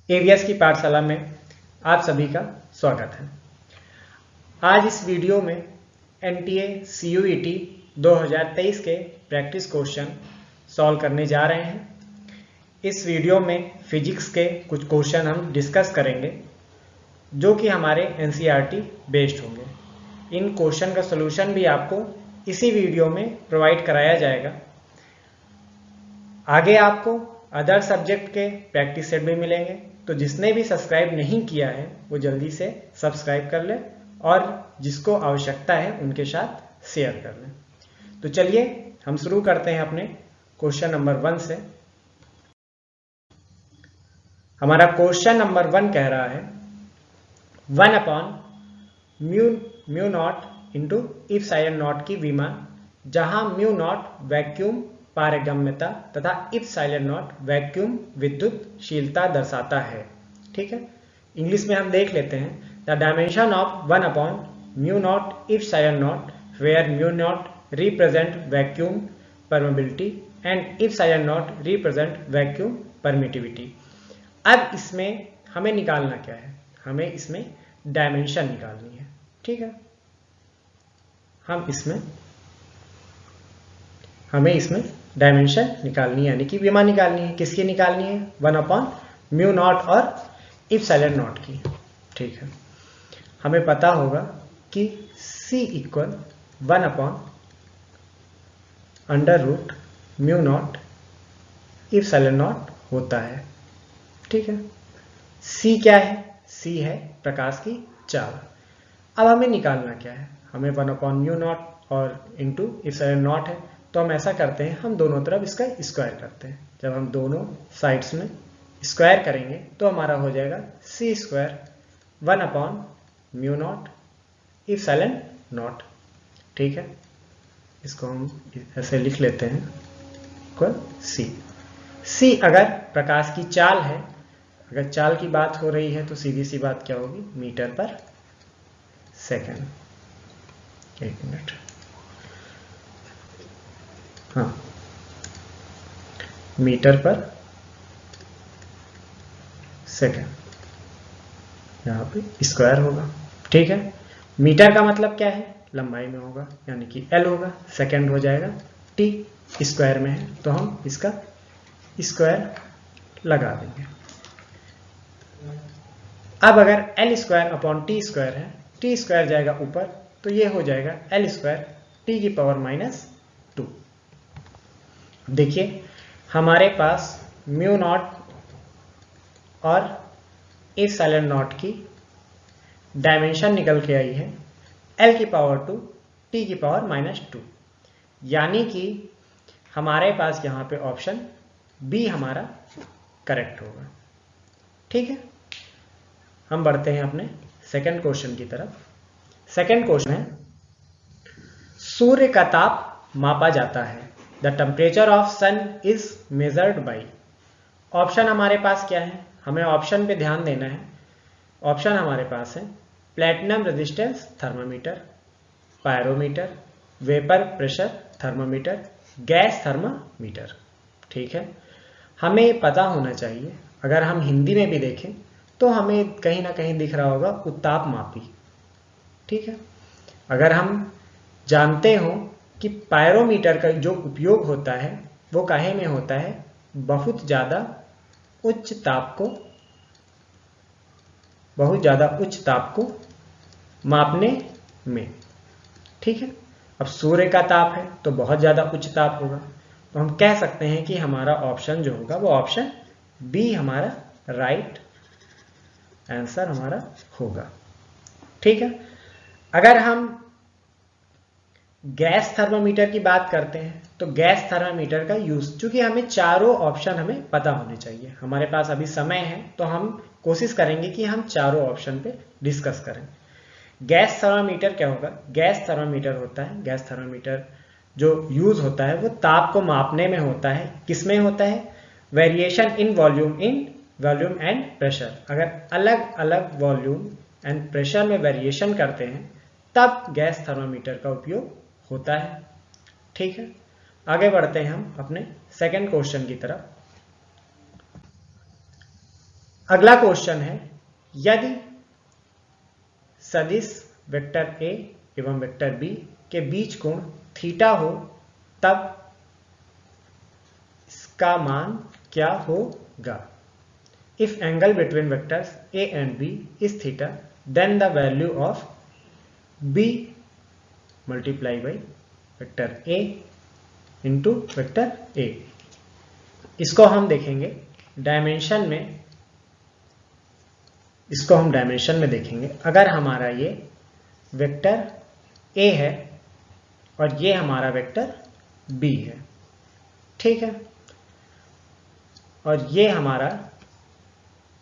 ABS की पाठशाला में आप सभी का स्वागत है। आज इस वीडियो में एनटीए सीयूईटी 2023 के प्रैक्टिस क्वेश्चन सॉल्व करने जा रहे हैं। इस वीडियो में फिजिक्स के कुछ क्वेश्चन हम डिस्कस करेंगे जो कि हमारे एनसीईआरटी बेस्ड होंगे। इन क्वेश्चन का सलूशन भी आपको इसी वीडियो में प्रोवाइड कराया जाएगा। आगे आपको अदर सब्जेक्ट के प्रैक्टिस सेट भी मिलेंगे, तो जिसने भी सब्सक्राइब नहीं किया है वो जल्दी से सब्सक्राइब कर ले और जिसको आवश्यकता है उनके साथ शेयर कर लें। तो चलिए हम शुरू करते हैं अपने क्वेश्चन नंबर 1 से। हमारा क्वेश्चन नंबर 1 कह रहा है 1/म्यू नॉट इंटू इप्सिलॉन नॉट की विमा, जहां म्यू नॉट वैक्यूम पारगम्यता तथा इप्सिलॉन नॉट वैक्यूम विद्युतशीलता दर्शाता है। ठीक है, इंग्लिश में हम देख लेते हैं। The dimension of mu naught epsilon naught where mu naught represent vacuum permeability and epsilon naught represent vacuum permittivity. अब इसमें हमें निकालना क्या है? हमें इसमें डायमेंशन निकालनी है। ठीक है, हमें इसमें डायमेंशन निकालनी है, यानी कि विमा निकालनी है। किसकी निकालनी है? 1/म्यू नॉट और इप्सिलॉन नॉट की। ठीक है, हमें पता होगा कि C = 1/√म्यू नॉट इप्सिलॉन नॉट होता है। ठीक है, C क्या है? C है प्रकाश की चाल। अब हमें निकालना क्या है? हमें 1/म्यू नॉट और इंटू इप्सिलॉन नॉट है, तो हम ऐसा करते हैं, हम दोनों तरफ इसका स्क्वायर करते हैं। जब हम दोनों साइड्स में स्क्वायर करेंगे तो हमारा हो जाएगा C² 1/म्यू नॉट इप्सिलॉन नॉट। ठीक है, इसको हम ऐसे लिख लेते हैं इक्वल C अगर प्रकाश की चाल है, अगर चाल की बात हो रही है तो सीधी सी बात क्या होगी? मीटर पर सेकेंड। एक मिनट, हाँ, मीटर पर सेकेंड, यहाँ पे स्क्वायर होगा। ठीक है, मीटर का मतलब क्या है? लंबाई में होगा, यानी कि L होगा। सेकेंड हो जाएगा T, स्क्वायर में है तो हम इसका स्क्वायर लगा देंगे। अब अगर L² अपॉन T² है, T² जाएगा ऊपर तो ये हो जाएगा L² T⁻²। देखिए हमारे पास म्यू नॉट और इप्सिलॉन नॉट की डायमेंशन निकल के आई है L⁻² T⁻², यानी कि हमारे पास यहाँ पे ऑप्शन बी हमारा करेक्ट होगा। ठीक है, हम बढ़ते हैं अपने सेकंड क्वेश्चन की तरफ। सेकंड क्वेश्चन है सूर्य का ताप मापा जाता है। The temperature of sun is measured by. Option हमारे पास क्या है? हमें ऑप्शन पे ध्यान देना है। ऑप्शन हमारे पास है platinum resistance thermometer, pyrometer, vapour pressure thermometer, gas thermometer. ठीक है, हमें पता होना चाहिए, अगर हम हिंदी में भी देखें तो हमें कहीं ना कहीं दिख रहा होगा उत्ताप मापी। ठीक है, अगर हम जानते हो कि पायरोमीटर का जो उपयोग होता है वो काहे में होता है? बहुत ज़्यादा उच्च ताप को मापने में। ठीक है, अब सूर्य का ताप है तो बहुत ज़्यादा उच्च ताप होगा, तो हम कह सकते हैं कि हमारा ऑप्शन जो होगा वो ऑप्शन बी हमारा राइट आंसर हमारा होगा। ठीक है, अगर हम गैस थर्मामीटर की बात करते हैं तो गैस थर्मामीटर का यूज, चूंकि हमें चारों ऑप्शन हमें पता होने चाहिए, हमारे पास अभी समय है तो हम कोशिश करेंगे कि हम चारों ऑप्शन पे डिस्कस करें। गैस थर्मामीटर क्या होगा? गैस थर्मामीटर होता है, गैस थर्मामीटर जो यूज होता है वो ताप को मापने में होता है। किसमें होता है? Variation in volume and pressure. अगर अलग अलग वॉल्यूम एंड प्रेशर में वेरिएशन करते हैं तब गैस थर्मामीटर का उपयोग होता है। ठीक है, आगे बढ़ते हैं हम अपने सेकंड क्वेश्चन की तरफ। अगला क्वेश्चन है, यदि सदिश वेक्टर ए एवं वेक्टर बी के बीच कोण थीटा हो तब इसका मान क्या होगा? If angle between vectors A and B is theta then the value of B multiply by vector A into vector A. इसको हम देखेंगे डायमेंशन में, इसको हम डायमेंशन में देखेंगे। अगर हमारा ये वेक्टर ए है और ये हमारा वेक्टर बी है, ठीक है, और ये हमारा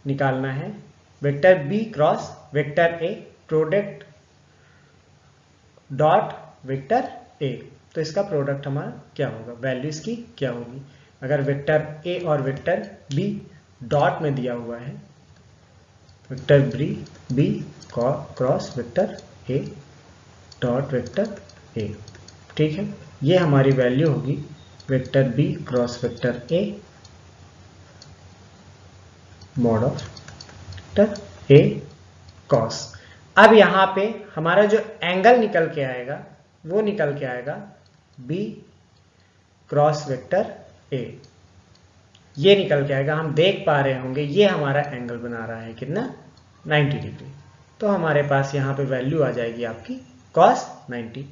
निकालना है vector B cross vector A product dot vector A. तो इसका प्रोडक्ट हमारा क्या होगा, वैल्यू इसकी क्या होगी? अगर वेक्टर ए और वेक्टर बी डॉट में दिया हुआ है, vector B cross vector A dot vector A, ठीक है, ये हमारी वैल्यू होगी vector B cross vector A mod of vector A cos. अब यहां पे हमारा जो एंगल निकल के आएगा वो निकल के आएगा बी क्रॉस वेक्टर ए, ये निकल के आएगा। हम देख पा रहे होंगे ये हमारा एंगल बना रहा है कितना, 90 डिग्री। तो हमारे पास यहाँ पे वैल्यू आ जाएगी आपकी cos 90।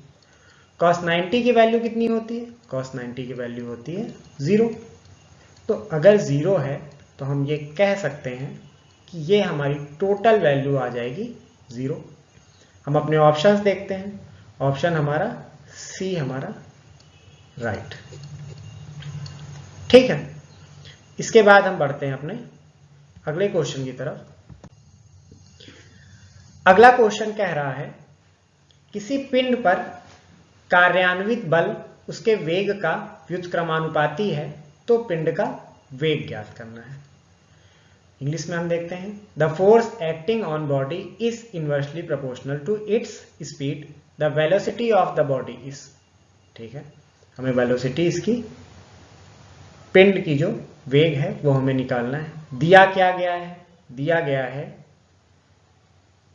cos 90 की वैल्यू कितनी होती है? cos 90 की वैल्यू होती है 0। तो अगर 0 है तो हम ये कह सकते हैं कि ये हमारी टोटल वैल्यू आ जाएगी 0। हम अपने ऑप्शंस देखते हैं। ऑप्शन हमारा सी हमारा राइट, ठीक है। इसके बाद हम बढ़ते हैं अपने अगले क्वेश्चन की तरफ। अगला क्वेश्चन कह रहा है, किसी पिंड पर कार्यान्वित बल उसके वेग का व्युत्क्रमानुपाती है तो पिंड का वेग ज्ञात करना है। इंग्लिश में हम देखते हैं, the force acting on body is inversely proportional to its speed, the velocity of the body is, ठीक है। हमें वेलोसिटी इसकी, पिंड की जो वेग है वो हमें निकालना है। दिया क्या गया है? दिया गया है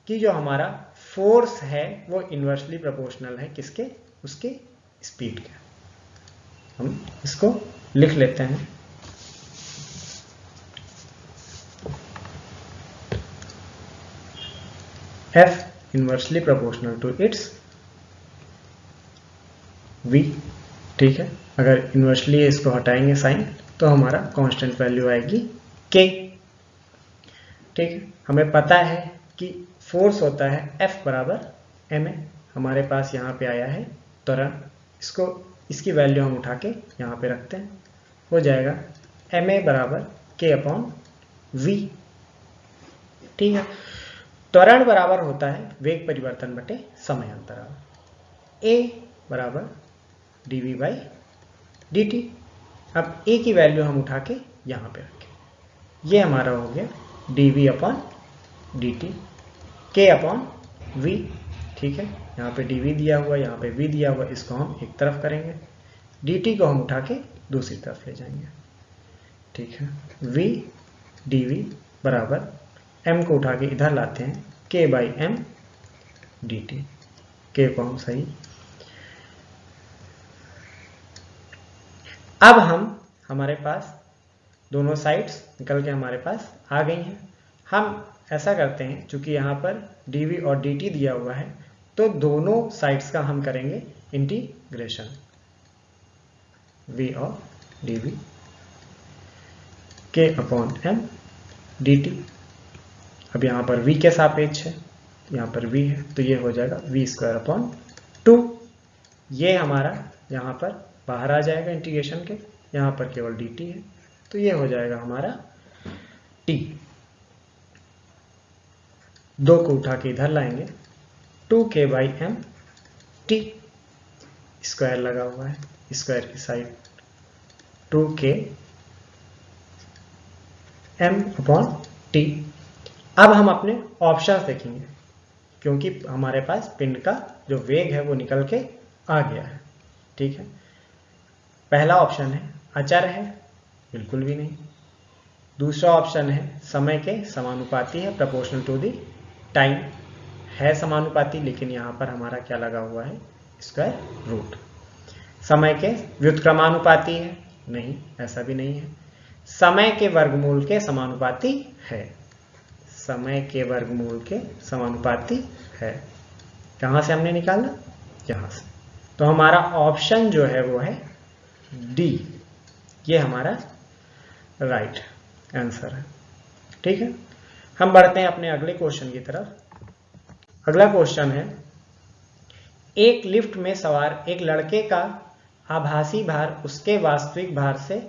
कि जो हमारा फोर्स है वो इनवर्सली प्रोपोर्शनल है किसके, उसके स्पीड के। हम इसको लिख लेते हैं, F inversely proportional to its V, ठीक है। अगर इनवर्सली इसको हटाएंगे साइन तो हमारा कांस्टेंट वैल्यू आएगी K, ठीक है। हमें पता है कि फोर्स होता है F बराबर ma। हमारे पास यहाँ पे आया है त्वरण, इसको इसकी वैल्यू हम उठा के यहाँ पे रखते हैं, हो जाएगा ma बराबर K अपॉन V, ठीक है। त्वरण बराबर होता है वेग परिवर्तन बटे समय अंतराल। a बराबर dv बाई dt। अब a की वैल्यू हम उठा के यहाँ पे रखें, ये हमारा हो गया dv upon dt k upon v, ठीक है। यहाँ पे dv दिया हुआ, यहाँ पे v दिया हुआ, इसको हम एक तरफ करेंगे, dt को हम उठा के दूसरी तरफ ले जाएंगे, ठीक है। v dv बराबर m को उठा के इधर लाते हैं, k by m dt, k को हम सही। अब हमारे पास दोनों साइड्स निकल के हमारे पास आ गई हैं। हम ऐसा करते हैं, चूंकि यहाँ पर dv और dt दिया हुआ है तो दोनों साइड्स का हम करेंगे इंटीग्रेशन, v और dv k upon m dt। अब यहाँ पर v के सापेक्ष है, यहाँ पर v है, तो ये हो जाएगा v स्क्वायर अपॉन 2। ये हमारा यहाँ पर बाहर आ जाएगा इंटीग्रेशन के, यहाँ पर केवल dt है, तो ये हो जाएगा हमारा t। 2 को उठा के इधर लाएंगे, 2k by m t, square लगा हुआ है, स्क्वायर की side 2k m upon t। अब हम अपने ऑप्शंस देखेंगे, क्योंकि हमारे पास पिंड का जो वेग है वो निकल के आ गया है, ठीक है। पहला ऑप्शन है अचर है, बिल्कुल भी नहीं। दूसरा ऑप्शन है समय के समानुपाती है, प्रोपोर्शनल टू दी टाइम है समानुपाती, लेकिन यहाँ पर हमारा क्या लगा हुआ है, स्क्वायर रूट। समय के व्युत्क्रमानुपाती है, नहीं, ऐसा भी नहीं है। समय के वर्गमूल के समानुपाती है, समय के वर्गमूल के समानुपाती है। कहाँ से हमने निकाला, यहाँ से। तो हमारा ऑप्शन जो है वो है डी, ये हमारा राइट आंसर है। ठीक है, हम बढ़ते हैं अपने अगले क्वेश्चन की तरफ। अगला क्वेश्चन है, एक लिफ्ट में सवार एक लड़के का आभासी भार उसके वास्तविक भार से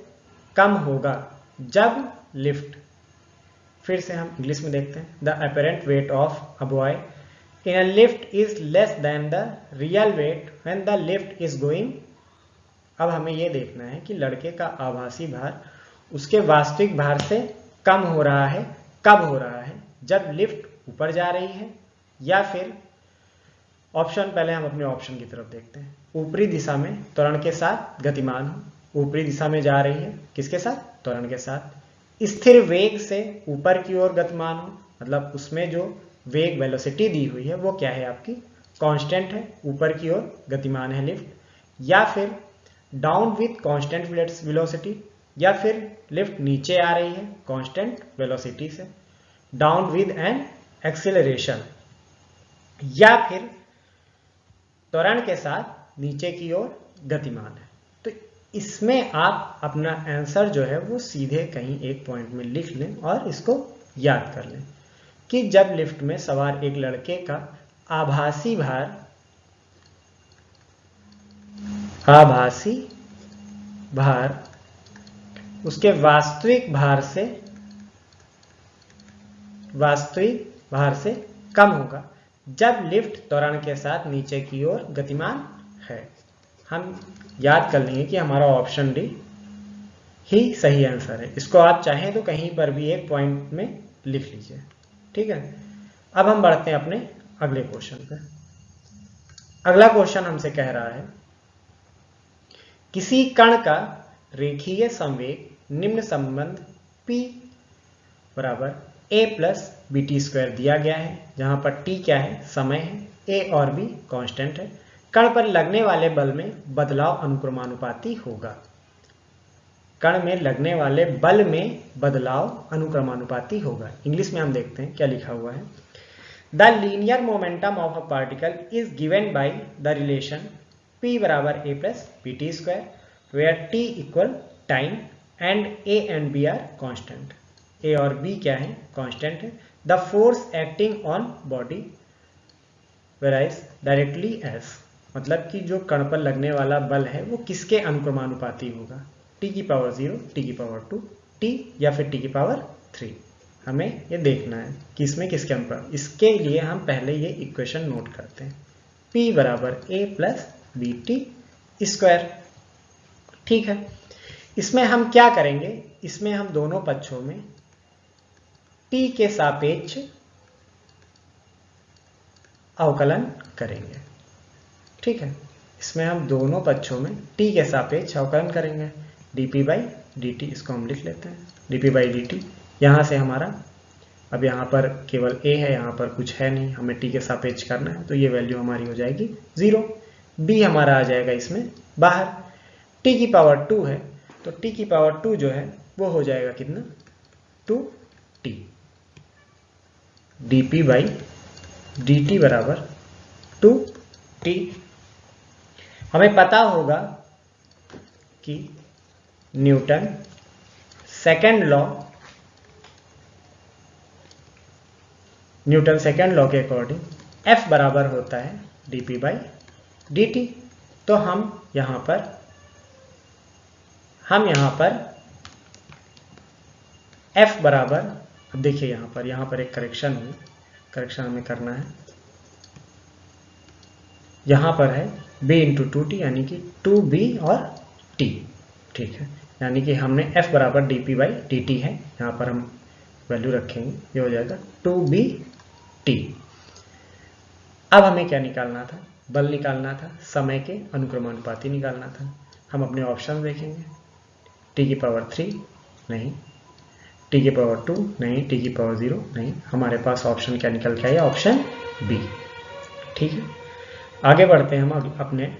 कम होगा जब लिफ्ट, फिर से हम इंग्लिश में देखते हैं, the apparent weight of a boy in a lift is less than the real weight when the lift is going. अब हमें यह देखना है कि लड़के का आभासी भार उसके वास्तविक भार से कम हो रहा है, कब हो रहा है, जब लिफ्ट ऊपर जा रही है, या फिर ऑप्शन, पहले हम अपने ऑप्शन की तरफ देखते हैं, ऊपरी दिशा में त्वरण के साथ गतिमान हो, ऊपरी दिशा में जा रही है, किसके साथ, त्वरण के साथ, स्थिर वेग से ऊपर की ओर गतिमान हो, मतलब उसमें जो वेग वेलोसिटी दी हुई है वो क्या है आपकी, कांस्टेंट है, ऊपर की ओर गतिमान है लिफ्ट, या फिर डाउन विथ कांस्टेंट वेलोसिटी, या फिर लिफ्ट नीचे आ रही है कांस्टेंट वेलोसिटी से, डाउन विद एन एक्सेलरेशन, या फिर त्वरण के साथ नीचे की ओर गतिमान है। तो इसमें आप अपना आंसर जो है वो सीधे कहीं एक पॉइंट में लिख लें और इसको याद कर लें कि जब लिफ्ट में सवार एक लड़के का आभासी भार उसके वास्तविक भार से कम होगा जब लिफ्ट त्वरण के साथ नीचे की ओर गतिमान है। हम याद कर लेंगे कि हमारा ऑप्शन डी ही सही आंसर है। इसको आप चाहें तो कहीं पर भी एक पॉइंट में लिख लीजिए। ठीक है, अब हम बढ़ते हैं अपने अगले क्वेश्चन पे। अगला क्वेश्चन हमसे कह रहा है, किसी कण का रेखीय संवेग निम्न संबंध P बराबर a plus B T square दिया गया है, जहां पर t क्या है, समय है, a और b कांस्टेंट है। कण पर लगने वाले बल में बदलाव अनुक्रमानुपाती होगा। कण में लगने वाले बल में बदलाव अनुक्रमानुपाती होगा। इंग्लिश में हम देखते हैं क्या लिखा हुआ है, the linear momentum of a particle is given by the relation p बराबर a plus B T square where t equal time and a and b are constant. a और b क्या है, कांस्टेंट है। The force acting on body varies directly as, मतलब कि जो कण पर लगने वाला बल है वो किसके अनुक्रमानुपाती होगा, t की पावर 0, t की पावर 2, t या फिर t की पावर 3। हमें ये देखना है कि इसमें किसके अनुपात। इसके लिए हम पहले ये इक्वेशन नोट करते हैं, p बराबर a plus B T square. ठीक है, इसमें हम क्या करेंगे, इसमें हम दोनों पक्षों में t के सापेक्ष अवकलन करेंगे। ठीक है, इसमें हम दोनों पक्षों में t के सापेक्ष अवकलन करेंगे, dp बाई dt, इसको हम लिख लेते हैं dp बाई dt। यहाँ से हमारा, अब यहाँ पर केवल a है, यहाँ पर कुछ है नहीं, हमें t के सापेक्ष करना है, तो ये वैल्यू हमारी हो जाएगी 0। b हमारा आ जाएगा इसमें बाहर, t की पावर 2 है, तो t की पावर 2 जो है वो हो जाएगा कितना, 2t। dp बाई dt बराबर 2t। हमें पता होगा कि न्यूटन सेकेंड लॉ के अकॉर्डिंग F बराबर होता है dp बाई dt। तो हम यहाँ पर F बराबर, अब देखिए यहाँ पर एक करेक्शन हुई, करेक्शन हमें करना है। यहाँ पर है b इंटू 2t, यानी कि 2b और t। ठीक है, यानी कि हमने F बराबर dp बाई dt है, यहाँ पर हम वैल्यू रखेंगे, ये हो जाएगा 2bt। अब हमें क्या निकालना था, बल निकालना था, समय के अनुक्रमानुपाती निकालना था। हम अपने ऑप्शन देखेंगे, t की पावर 3 नहीं, टी की पावर 2 नहीं, टी की पावर 0 नहीं, हमारे पास ऑप्शन क्या निकल के आया, ऑप्शन बी। ठीक है, आगे बढ़ते हैं हम अपने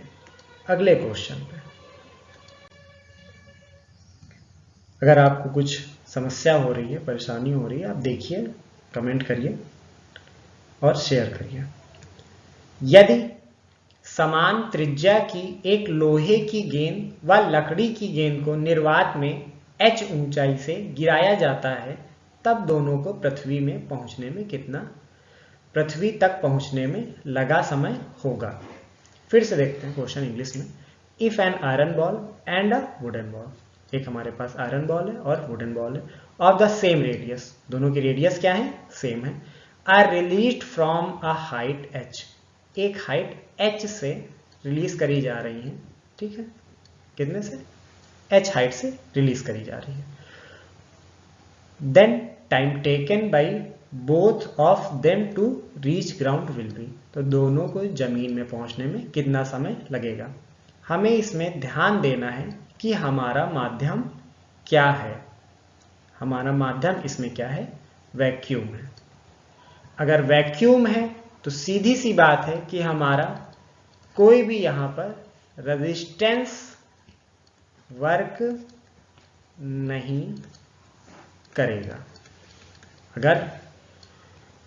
अगले क्वेश्चन पे। अगर आपको कुछ समस्या हो रही है, परेशानी हो रही है, आप देखिए, कमेंट करिए और शेयर करिए। यदि समान त्रिज्या की एक लोहे की गेंद व लकड़ी की गेंद को निर्वात में h ऊंचाई से गिराया जाता है, तब दोनों को पृथ्वी में पहुंचने में कितना, पृथ्वी तक पहुंचने में लगा समय होगा। फिर से देखते हैं क्वेश्चन इंग्लिश में। If an iron ball and a wooden ball, एक हमारे पास आयरन बॉल है और वुडन बॉल है, ऑफ द सेम रेडियस, दोनों की रेडियस क्या है, सेम है, are released from a height h, एक हाइट h से रिलीज करी जा रही है। ठीक है, कितने से, h हाइट से रिलीज करी जा रही है। Then time taken by both of them to reach ground will be, तो दोनों को जमीन में पहुंचने में कितना समय लगेगा। हमें इसमें ध्यान देना है कि हमारा माध्यम क्या है, हमारा माध्यम इसमें क्या है, वैक्यूम है। अगर वैक्यूम है तो सीधी सी बात है कि हमारा कोई भी यहां पर रेजिस्टेंस वर्क नहीं करेगा।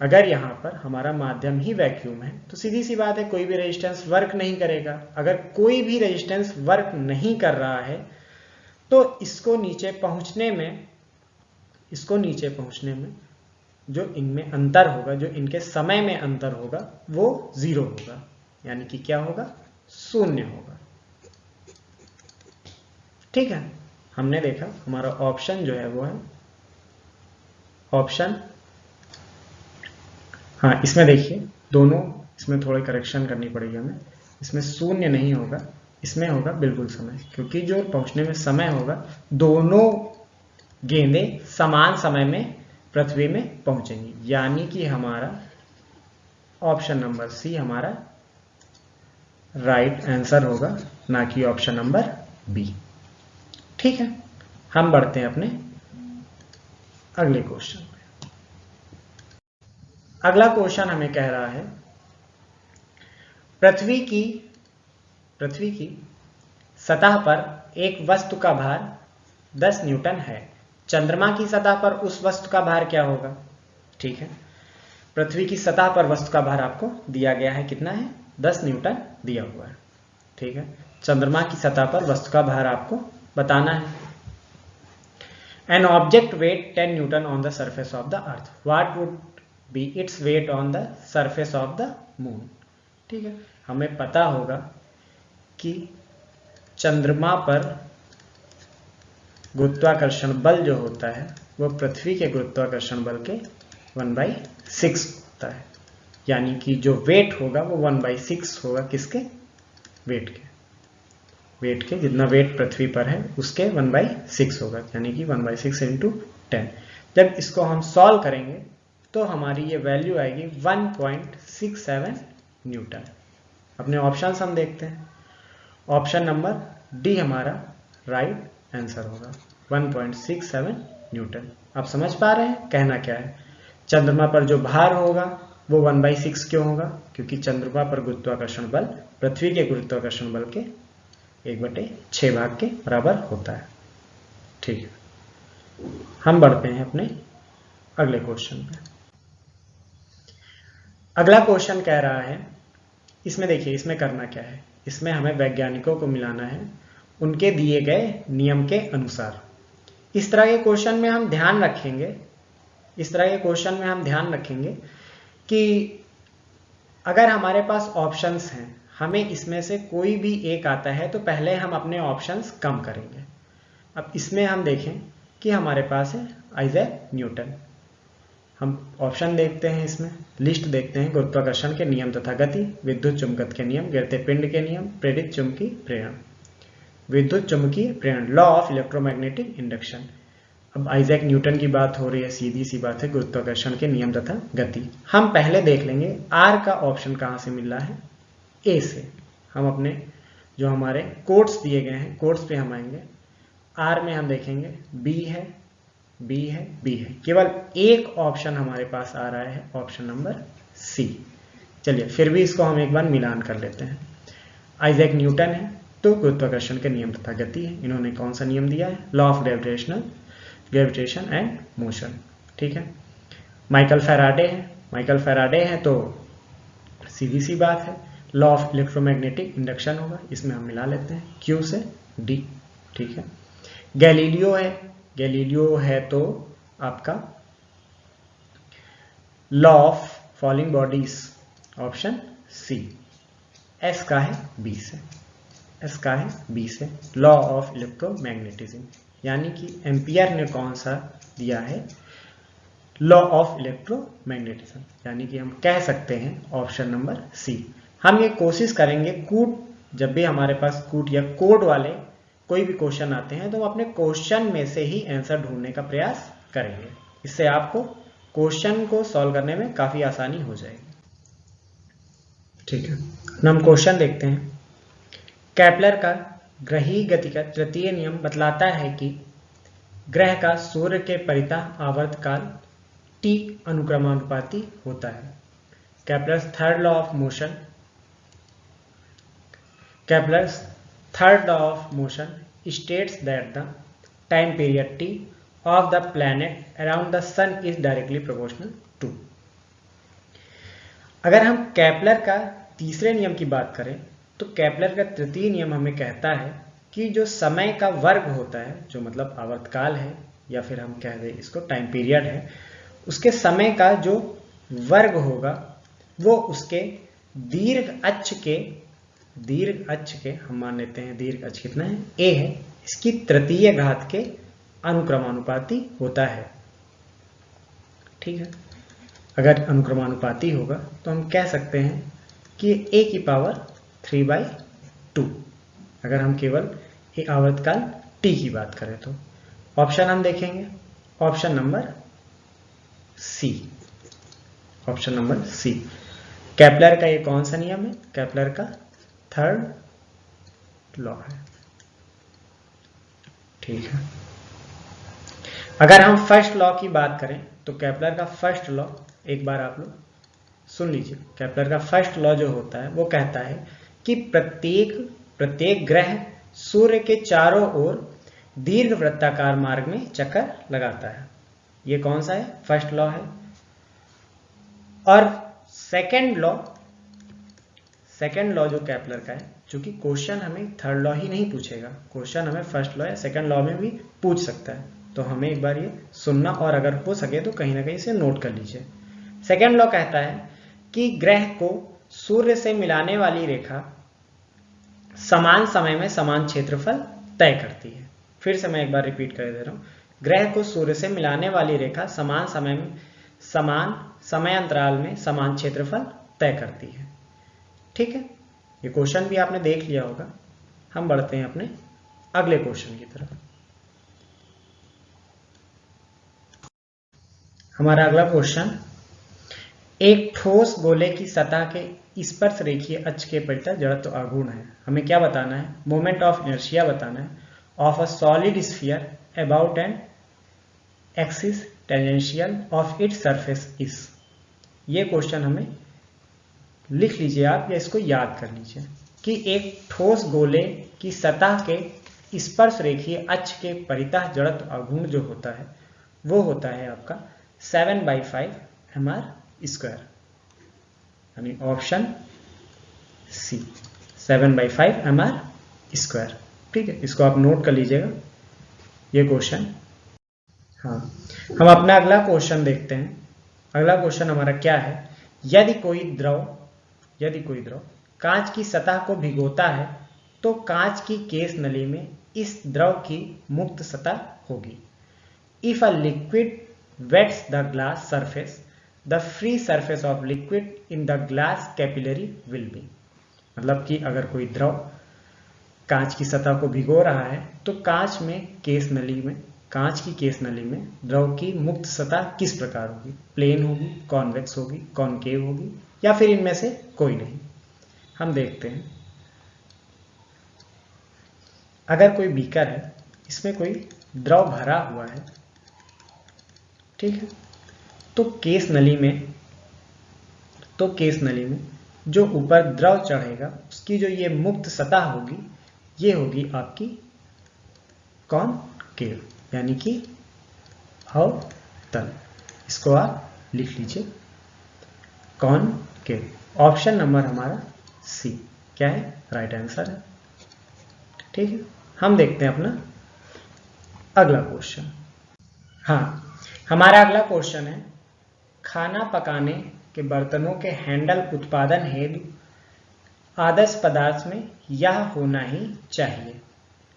अगर यहां पर हमारा माध्यम ही वैक्यूम है तो सीधी सी बात है कोई भी रेजिस्टेंस वर्क नहीं करेगा। अगर कोई भी रेजिस्टेंस वर्क नहीं कर रहा है तो इसको नीचे पहुंचने में जो इनमें अंतर होगा, जो इनके समय में अंतर होगा, वो 0 होगा, यानी कि क्या होगा, 0 होगा। ठीक है, हमने देखा हमारा ऑप्शन जो है वो है ऑप्शन, हाँ इसमें देखिए दोनों, इसमें थोड़ी करेक्शन करनी पड़ेगी हमें, इसमें 0 नहीं होगा, इसमें होगा बिल्कुल समय, क्योंकि जो पहुंचने में समय होगा, दोनों गेंदें समान समय में पृथ्वी में पहुंचेंगी, यानी कि हमारा ऑप्शन नंबर सी हमारा राइट आंसर होगा, ना कि ऑप्शन नंबर बी। ठीक है, हम बढ़ते हैं अपने अगले क्वेश्चन पे। अगला क्वेश्चन हमें कह रहा है पृथ्वी की सतह पर एक वस्तु का भार 10 न्यूटन है, चंद्रमा की सतह पर उस वस्तु का भार क्या होगा। ठीक है, पृथ्वी की सतह पर वस्तु का भार आपको दिया गया है, कितना है, 10 न्यूटन दिया हुआ है। ठीक है, चंद्रमा की सतह पर वस्तु का भार आपको बताना है। An object wait 10 Newton on the surface of the earth, what would be its weight on the surface of the moon. ठीक है, हमें पता होगा कि चंद्रमा पर गुरुत्वाकर्षण बल जो होता है वो पृथ्वी के गुरुत्वाकर्षण बल के 1/6 होता है, यानी कि जो वेट होगा वो 1/6 होगा, किसके, वेट के जितना वेट पृथ्वी पर है उसके 1/6 होगा, यानी कि 1/6 × 10। जब इसको हम सॉल्व करेंगे तो हमारी ये वैल्यू आएगी 1.67 न्यूटन। अपने ऑप्शन हम देखते हैं, ऑप्शन नंबर डी हमारा राइट आंसर होगा, 1.67 न्यूटन। आप समझ पा रहे हैं कहना क्या है। चंद्रमा पर जो भार होगा वो 1/6 क्यों होगा, क्योंकि चंद्रमा पर गुरुत्वाकर्षण बल पृथ्वी के गुरुत्वाकर्षण बल के 1/6 भाग के बराबर होता है। ठीक है, हम बढ़ते हैं अपने अगले क्वेश्चन पे। अगला क्वेश्चन कह रहा है, इसमें देखिए इसमें करना क्या है, इसमें हमें वैज्ञानिकों को मिलाना है उनके दिए गए नियम के अनुसार। इस तरह के क्वेश्चन में हम ध्यान रखेंगे कि अगर हमारे पास ऑप्शंस हैं, हमें इसमें से कोई भी एक आता है तो पहले हम अपने ऑप्शंस कम करेंगे। अब इसमें हम देखें कि हमारे पास है आइजैक न्यूटन। हम ऑप्शन देखते हैं, इसमें लिस्ट देखते हैं, गुरुत्वाकर्षण के नियम तथा गति, विद्युत चुंबकत्व के नियम, गिरते पिंड के नियम, प्रेरित चुंबकीय प्रेरण, विद्युत चुंबकीय प्रेरण, लॉ ऑफ इलेक्ट्रोमैग्नेटिक इंडक्शन। अब आइजैक न्यूटन की बात हो रही है, सीधी सी बात है, गुरुत्वाकर्षण के नियम तथा गति। हम पहले देख लेंगे आर का ऑप्शन कहां से मिल रहा है, ए से। हम अपने जो हमारे कोट्स दिए गए हैं, कोट्स पे हम आएंगे। आर में हम देखेंगे बी है, बी है, बी है, केवल एक ऑप्शन हमारे पास आ रहा है, ऑप्शन नंबर सी। चलिए फिर भी इसको हम एक बार मिलान कर लेते हैं। आइजैक न्यूटन है तो गुरुत्वाकर्षण के नियम तथा गति है, इन्होंने कौन सा नियम दिया है, law of gravitation and motion, ठीक है। माइकल फैराडे है, माइकल फैराडे है तो सीधी सी बात है, लॉ ऑफ इलेक्ट्रोमैग्नेटिक इंडक्शन होगा, इसमें हम मिला लेते हैं क्यू से डी, ठीक है। गैलीलियो है, गैलीलियो है तो आपका law of falling bodies, option C. S का है बी से, एस का है बी से, लॉ ऑफ इलेक्ट्रोमैग्नेटिज्म, यानी कि एम्पियर ने कौन सा दिया है, लॉ ऑफ इलेक्ट्रोमैग्नेटिज्म, यानी कि हम कह सकते हैं ऑप्शन नंबर सी। हम ये कोशिश करेंगे कूट, जब भी हमारे पास कूट या कोड वाले कोई भी क्वेश्चन आते हैं तो हम अपने क्वेश्चन में से ही आंसर ढूंढने का प्रयास करेंगे, इससे आपको क्वेश्चन को सॉल्व करने में काफी आसानी हो जाएगी, ठीक है। हम क्वेश्चन देखते हैं। केपलर का ग्रही गति का तृतीय नियम बतलाता है कि ग्रह का सूर्य के परितः आवर्तकाल टी अनुक्रमानुपाती होता है। Kepler's third law of motion, Kepler's third law of motion states that the time period t of the planet around the sun is directly proportional to। अगर हम केपलर का तीसरे नियम की बात करें तो केपलर का तृतीय नियम हमें कहता है कि जो समय का वर्ग होता है, जो मतलब आवर्तकाल है या फिर हम कह दें इसको टाइम पीरियड है, उसके समय का जो वर्ग होगा वो उसके दीर्घ अक्ष के हम मान लेते हैं दीर्घ अक्ष कितना है, a है, इसकी तृतीय घात के अनुक्रमानुपाती होता है, ठीक है। अगर अनुक्रमानुपाती होगा तो हम कह सकते हैं कि a की पावर 3/2, अगर हम केवल एक आवर्तकाल t की बात करें तो। ऑप्शन हम देखेंगे, option number C, option number C. Kepler का ये कौन सा नियम है, केपलर का थर्ड लॉ है, ठीक है। अगर हम फर्स्ट लॉ की बात करें तो केपलर का फर्स्ट लॉ एक बार आप लोग सुन लीजिए। केपलर का फर्स्ट लॉ जो होता है वो कहता है कि प्रत्येक ग्रह सूर्य के चारों ओर दीर्घ वृत्ताकार मार्ग में चक्कर लगाता है। ये कौन सा है, फर्स्ट लॉ है। और सेकंड लॉ जो केपलर का है, चूंकि क्वेश्चन हमें थर्ड लॉ ही नहीं पूछेगा, क्वेश्चन हमें फर्स्ट लॉ या सेकंड लॉ में भी पूछ सकता है, तो हमें एक बार ये सुनना और अगर हो सके तो कहीं ना कहीं इसे नोट कर लीजिए। सेकंड लॉ कहता है कि ग्रह को सूर्य से मिलाने वाली रेखा समान समय में समान क्षेत्रफल तय करती है। फिर से मैं एक बार रिपीट कर दे रहा हूं, ग्रह को सूर्य से मिलाने वाली रेखा समान समय अंतराल में समान क्षेत्रफल तय करती है, ठीक है। ये क्वेश्चन भी आपने देख लिया होगा। हम बढ़ते हैं अपने अगले क्वेश्चन की तरफ। हमारा अगला क्वेश्चन, एक ठोस गोले की सतह के स्पर्श रेखीय अक्ष के परितः जड़त्व आघूर्ण है। हमें क्या बताना है, मोमेंट ऑफ इनर्शिया बताना है of a solid sphere about an axis tangential of its surface is. ये क्वेश्चन हमें लिख लीजिए आप या इसको याद कर लीजिए कि एक ठोस गोले की सतह के स्पर्श रेखीय अक्ष के परितः जड़त्व आघूर्ण जो होता है वो होता है आपका 7/5 mr², यानी ऑप्शन सी 7/5 mr², ठीक है। इसको आप नोट कर लीजिएगा ये क्वेश्चन। हाँ, हम अपना अगला क्वेश्चन देखते हैं। अगला क्वेश्चन हमारा क्या है, यदि कोई द्रव कांच की सतह को भिगोता है तो कांच की केस नली में इस द्रव की मुक्त सतह होगी। If a liquid wets the glass surface, the free surface of liquid in the glass capillary will be. मतलब कि अगर कोई द्रव कांच की सतह को भिगो रहा है तो कांच की केस नली में द्रव की मुक्त सतह किस प्रकार होगी, प्लेन होगी, कॉन्वेक्स होगी, कॉनकेव होगी या फिर इनमें से कोई नहीं। हम देखते हैं, अगर कोई बीकर है, इसमें कोई द्रव भरा हुआ है ठीक है। तो केस नली में जो ऊपर द्रव चढ़ेगा उसकी जो ये मुक्त सतह होगी ये होगी आपकी कॉनकेव, यानी कि अवतल। इसको आप लिख लीजिए कॉनकेव। ऑप्शन नंबर हमारा सी क्या है, राइट आंसर है। ठीक है, हम देखते हैं अपना अगला क्वेश्चन। हाँ, हमारा अगला क्वेश्चन है खाना पकाने के बर्तनों के हैंडल उत्पादन हेतु आदर्श पदार्थ में यह होना ही चाहिए।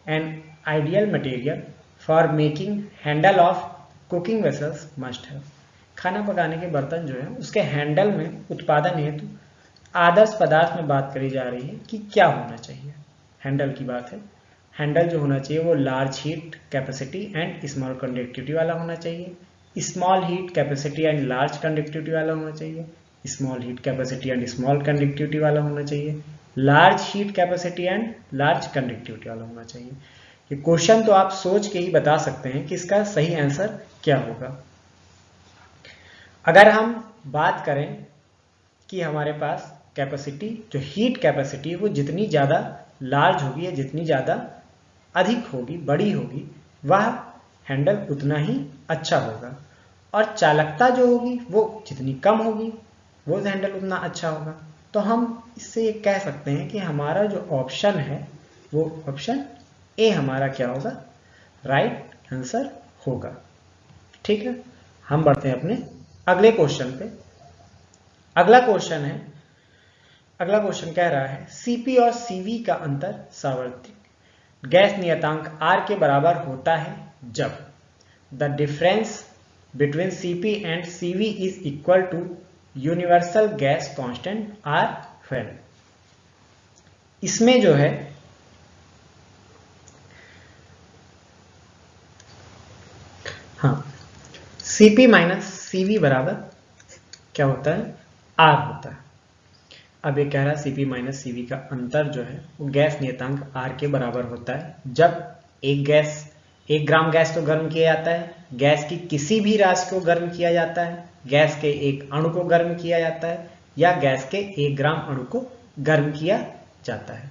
An ideal material for making handle of cooking vessels must है। खाना पकाने के बर्तन जो है उसके हैंडल में उत्पादन हेतु आदर्श पदार्थ में बात करी जा रही है कि क्या होना चाहिए। हैंडल की बात है। हैंडल जो होना चाहिए वो large heat capacity and small conductivity वाला होना चाहिए, small heat capacity and large conductivity वाला होना चाहिए, small heat capacity and small conductivity वाला होना चाहिए, large heat capacity and large conductivity वाला होना चाहिए। ये क्वेश्चन तो आप सोच के ही बता सकते हैं कि इसका सही आंसर क्या होगा। अगर हम बात करें कि हमारे पास कैपेसिटी जो हीट कैपेसिटी है वो जितनी ज़्यादा लार्ज होगी या जितनी ज़्यादा अधिक होगी, बड़ी होगी, वह हैंडल उतना ही अच्छा होगा, और चालकता जो होगी वो जितनी कम होगी वो हैंडल उतना अच्छा होगा। तो हम इससे ये कह सकते हैं कि हमारा जो ऑप्शन है वो ऑप्शन ए हमारा क्या होगा, राइट आंसर होगा। ठीक है, हम बढ़ते हैं अपने अगले क्वेश्चन पे। अगला क्वेश्चन कह रहा है सीपी और सीवी का अंतर सार्वत्रिक गैस नियतांक आर के बराबर होता है जब the difference between CP and CV is equal to universal gas constant R when. इसमें जो है हाँ, सीपी माइनस सीवी बराबर क्या होता है, आर होता है। अब ये कह रहा है सीपी माइनस सीवी का अंतर जो है वो गैस नियतांक आर के बराबर होता है जब एक ग्राम गैस को गर्म किया जाता है, गैस की किसी भी राशि को गर्म किया जाता है, गैस के एक अणु को गर्म किया जाता है, या गैस के 1 ग्राम अणु को गर्म किया जाता है।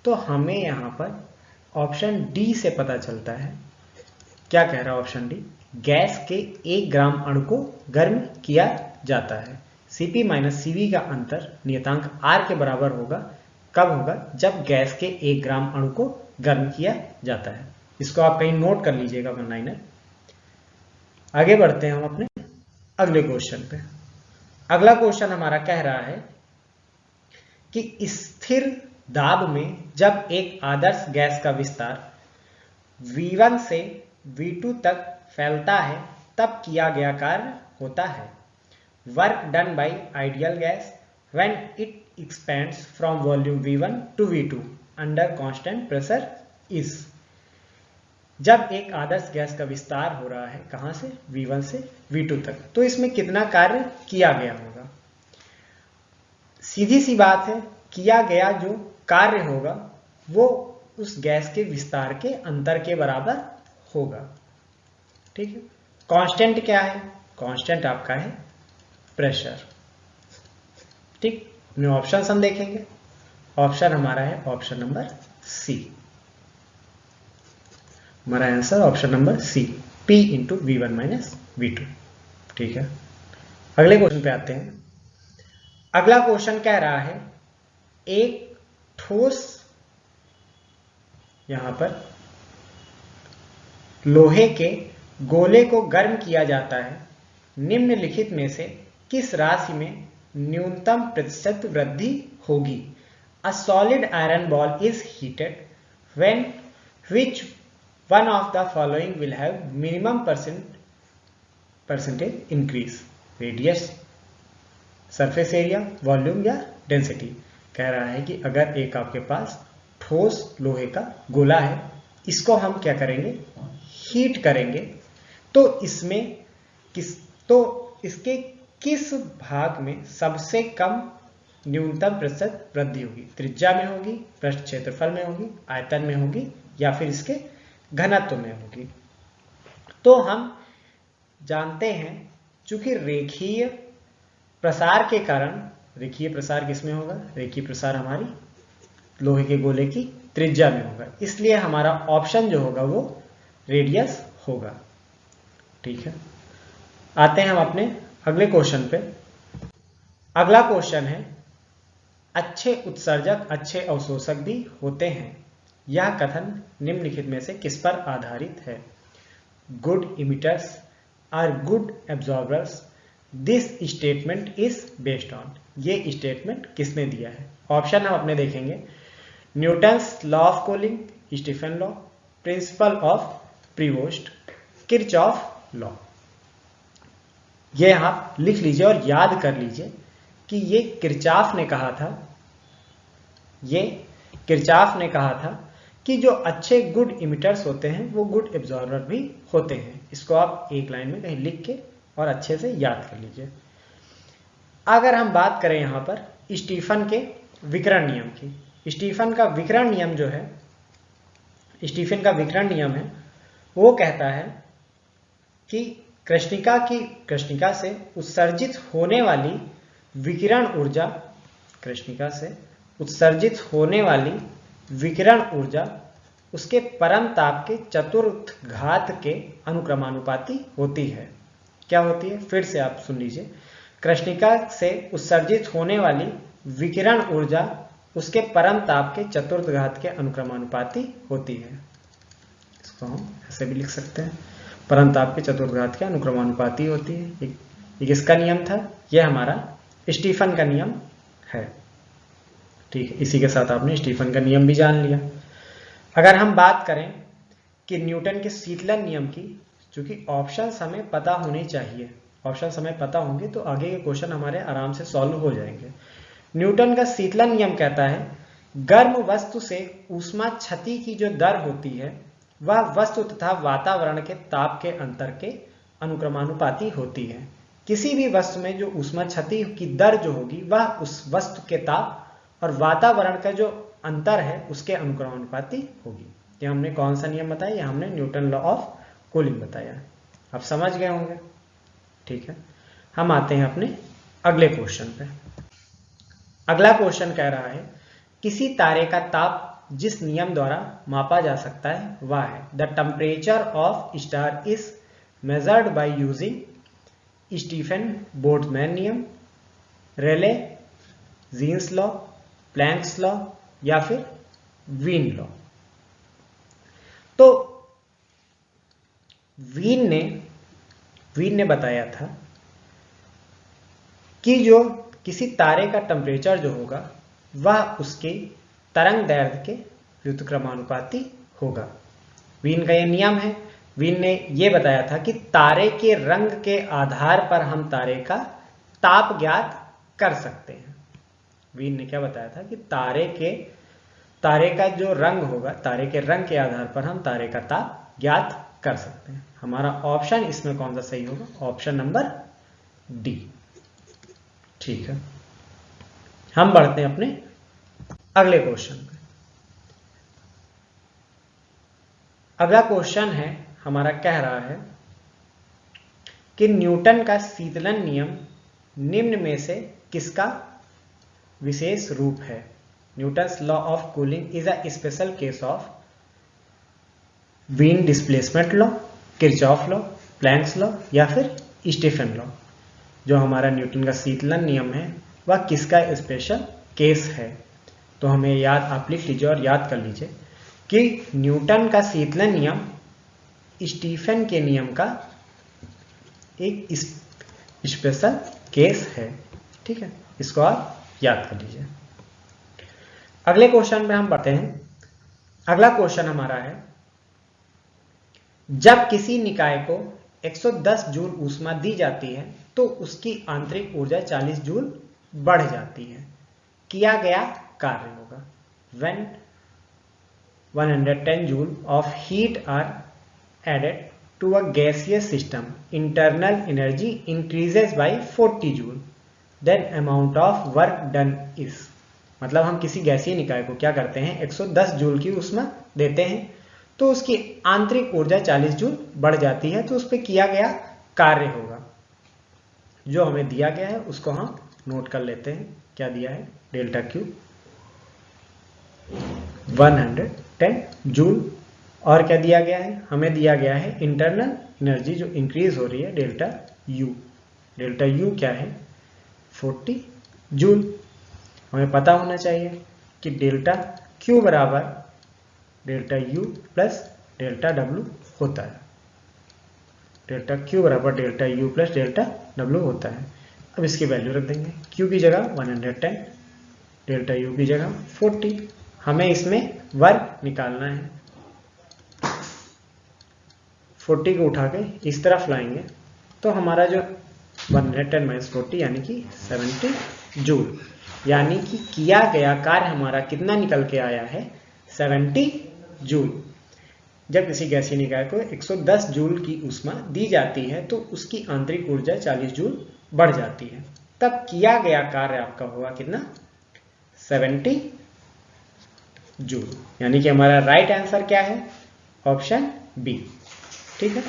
तो हमें यहाँ पर ऑप्शन डी से पता चलता है, क्या कह रहा है ऑप्शन डी, गैस के 1 ग्राम अणु को गर्म किया जाता है। सीपी माइनस सीवी का अंतर नियतांक आर के बराबर होगा, कब होगा, जब गैस के 1 ग्राम अणु को गर्म किया जाता है। इसको आप कहीं नोट कर लीजिएगा वन लाइनर। आगे बढ़ते हैं हम अपने अगले क्वेश्चन पे। अगला क्वेश्चन हमारा कह रहा है कि स्थिर दाब में जब एक आदर्श गैस का विस्तार V1 से V2 तक फैलता है तब किया गया कार्य होता है work done by ideal gas when it expands from volume V1 to V2 under constant pressure is. जब एक आदर्श गैस का विस्तार हो रहा है कहां से, V1 से V2 तक, तो इसमें कितना कार्य किया गया होगा। सीधी सी बात है, किया गया जो कार्य होगा वो उस गैस के विस्तार के अंतर के बराबर होगा। ठीक है, कांस्टेंट क्या है, कांस्टेंट आपका है प्रेशर। ठीक, में ऑप्शन हम देखेंगे। ऑप्शन हमारा है ऑप्शन नंबर सी, हमारा answer option number C, P into V1 minus V2। ठीक है, अगले क्वेश्चन पे आते हैं। अगला क्वेश्चन कह रहा है एक ठोस, यहां पर लोहे के गोले को गर्म किया जाता है, निम्नलिखित में से किस राशि में न्यूनतम प्रतिशत वृद्धि होगी। A solid iron ball is heated when which one of the following will have minimum percentage increase, radius, surface area, volume या डेंसिटी। कह रहा है कि अगर एक आपके पास ठोस लोहे का गोला है, इसको हम क्या करेंगे, हीट करेंगे, तो इसके किस भाग में सबसे कम न्यूनतम प्रतिशत वृद्धि होगी। त्रिज्या में होगी, पृष्ठ क्षेत्रफल में होगी, आयतन में होगी, या फिर इसके घनत्व में होगी। तो हम जानते हैं चूंकि रेखीय प्रसार के कारण, रेखीय प्रसार किसमें होगा, रेखीय प्रसार हमारी लोहे के गोले की त्रिज्या में होगा, इसलिए हमारा ऑप्शन जो होगा वो रेडियस होगा। ठीक है, आते हैं हम अपने अगले क्वेश्चन पे। अगला क्वेश्चन है, अच्छे उत्सर्जक अच्छे अवशोषक भी होते हैं, यह कथन निम्नलिखित में से किस पर आधारित है? Good emitters are good absorbers, this statement is based on. ये स्टेटमेंट किसने दिया है? ऑप्शन हम अपने देखेंगे, Newton's law of cooling, Stefan law, principle of Prevost, Kirchhoff law. ये आप लिख लीजिए और याद कर लीजिए कि ये किरचॉफ ने कहा था, ये किरचॉफ ने कहा था कि जो अच्छे गुड इमिटर्स होते हैं वो गुड एब्जॉर्बर भी होते हैं। इसको आप एक लाइन में कहीं लिख के और अच्छे से याद कर लीजिए। अगर हम बात करें यहां पर स्टीफन के विकिरण नियम की, स्टीफन का विकिरण नियम जो है, स्टीफन का विकिरण नियम है, वो कहता है कि कृष्णिका से उत्सर्जित होने वाली विकिरण ऊर्जा, कृष्णिका से उत्सर्जित होने वाली विकिरण ऊर्जा उसके परम ताप के चतुर्थ घात के अनुक्रमानुपाती होती है। क्या होती है? फिर से आप सुन लीजिए, कृष्णिका से उत्सर्जित होने वाली विकिरण ऊर्जा उसके परम ताप के चतुर्थ घात के अनुक्रमानुपाती होती है। इसको हम ऐसे भी लिख सकते हैं, परम ताप के चतुर्थ घात के अनुक्रमानुपाती होती है। ये किसका नियम था? यह हमारा स्टीफन का नियम है। ठीक है, इसी के साथ आपने स्टीफन का नियम भी जान लिया। अगर हम बात करें कि न्यूटन के शीतलन नियम की, चूंकि ऑप्शन हमें पता होने चाहिए, ऑप्शन हमें पता होंगे तो आगे के क्वेश्चन हमारे आराम से सॉल्व हो जाएंगे। न्यूटन का शीतलन नियम कहता है, गर्म वस्तु से ऊष्मा क्षति की जो दर होती है वह वस्तु तथा वातावरण के ताप के अंतर के अनुक्रमानुपाती होती है। किसी भी वस्तु में जो ऊष्मा क्षति की दर जो होगी वह उस वस्तु के ताप और वातावरण का जो अंतर है उसके अनुक्रमानुपाती होगी। ये हमने कौन सा नियम बताया? ये हमने न्यूटन लॉ ऑफ कूलिंग बताया। आप समझ गए होंगे। ठीक है, हम आते हैं अपने अगले क्वेश्चन पे। अगला क्वेश्चन कह रहा है, किसी तारे का ताप जिस नियम द्वारा मापा जा सकता है वह है, the temperature of star is measured by using Stefan Boltzmann नियम, रेले जीन्स लॉ, प्लैंक्स लॉ या फिर वीन लॉ। तो वीन ने बताया था कि जो किसी तारे का टेम्परेचर जो होगा वह उसके तरंग दैर्घ्य के व्युत्क्रमानुपाती होगा। वीन का यह नियम है। वीन ने यह बताया था कि तारे के रंग के आधार पर हम तारे का ताप ज्ञात कर सकते हैं। वीन ने क्या बताया था कि तारे का जो रंग होगा, तारे के रंग के आधार पर हम तारे का ताप ज्ञात कर सकते हैं। हमारा ऑप्शन इसमें कौन सा सही होगा? Option number D. ठीक है, हम बढ़ते हैं अपने अगले क्वेश्चन पे। अगला क्वेश्चन है हमारा, कह रहा है कि न्यूटन का शीतलन नियम निम्न में से किसका विशेष रूप है? Newton's law of cooling is a special case of Wien displacement law, Kirchhoff law, Planck's law या फिर स्टीफन लॉ। जो हमारा न्यूटन का शीतलन नियम है वह किसका स्पेशल केस है? तो हमें याद, आप लिख लीजिए और याद कर लीजिए कि न्यूटन का शीतलन नियम स्टीफन के नियम का एक स्पेशल केस है। ठीक है, इसको आप याद कर लीजिए। अगले क्वेश्चन में हम बढ़ते हैं। अगला क्वेश्चन हमारा है, जब किसी निकाय को 110 जूल ऊष्मा दी जाती है तो उसकी आंतरिक ऊर्जा 40 जूल बढ़ जाती है। किया गया कार्य होगा। When 110 joule of heat are added to a gaseous system, internal energy increases by 40 joule. Then amount of work done is, मतलब हम किसी गैसीय निकाय को क्या करते हैं, 110 जूल की ऊष्मा देते हैं तो उसकी आंतरिक ऊर्जा 40 जूल बढ़ जाती है। तो उस पर किया गया कार्य होगा। जो हमें दिया गया है उसको हम नोट कर लेते हैं। क्या दिया है? Delta Q 110 joule. और क्या दिया गया है? हमें दिया गया है इंटरनल एनर्जी जो इंक्रीज हो रही है डेल्टा यू। डेल्टा यू क्या है? 40 जूल। हमें पता होना चाहिए कि डेल्टा क्यू बराबर delta U plus delta W होता है। डेल्टा क्यू बराबर delta U plus delta W होता है। अब इसकी वैल्यू रख देंगे। क्यू की जगह 110, डेल्टा यू की जगह 40। हमें इसमें वर्क निकालना है। 40 को उठा के इस तरफ लाएंगे तो हमारा जो 110 माइनस 40 यानी कि 70 जूल। यानी कि किया गया कार्य हमारा कितना निकल के आया है? 70 जूल। जब किसी गैसीय निकाय को 110 जूल की ऊष्मा दी जाती है तो उसकी आंतरिक ऊर्जा 40 जूल बढ़ जाती है। तब किया गया कार्य आपका होगा कितना? 70 जूल। यानी कि हमारा राइट आंसर क्या है? Option B. ठीक है,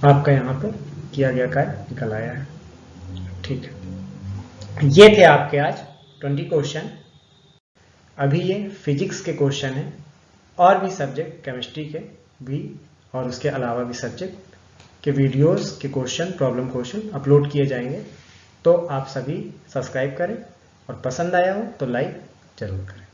आपका यहां पर किया गया कार्य निकल आया है। ठीक है, ये थे आपके आज 20 क्वेश्चन। अभी ये फिजिक्स के क्वेश्चन हैं। और भी सब्जेक्ट केमिस्ट्री के भी और उसके अलावा भी सब्जेक्ट के वीडियोस के क्वेश्चन, प्रॉब्लम क्वेश्चन अपलोड किए जाएंगे। तो आप सभी सब्सक्राइब करें और पसंद आया हो तो लाइक जरूर करें।